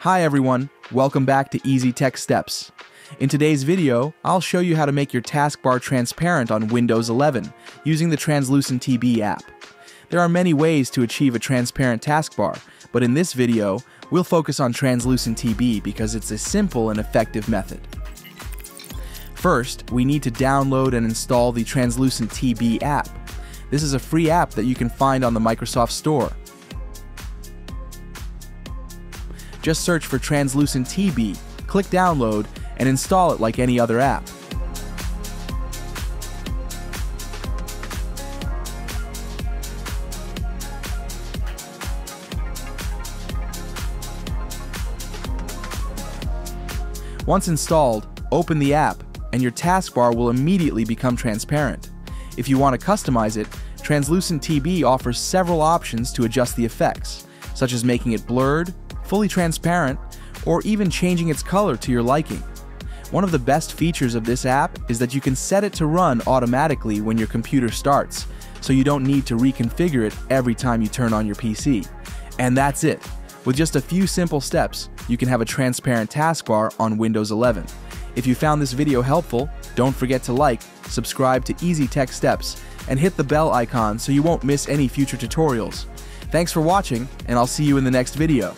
Hi everyone, welcome back to Easy Tech Steps. In today's video, I'll show you how to make your taskbar transparent on Windows 11 using the TranslucentTB app. There are many ways to achieve a transparent taskbar, but in this video, we'll focus on TranslucentTB because it's a simple and effective method. First, we need to download and install the TranslucentTB app. This is a free app that you can find on the Microsoft Store. Just search for TranslucentTB, click download, and install it like any other app. Once installed, open the app, and your taskbar will immediately become transparent. If you want to customize it, TranslucentTB offers several options to adjust the effects, such as making it blurred, fully transparent, or even changing its color to your liking. One of the best features of this app is that you can set it to run automatically when your computer starts, so you don't need to reconfigure it every time you turn on your PC. And that's it. With just a few simple steps, you can have a transparent taskbar on Windows 11. If you found this video helpful, don't forget to like, subscribe to Easy Tech Steps, and hit the bell icon so you won't miss any future tutorials. Thanks for watching, and I'll see you in the next video.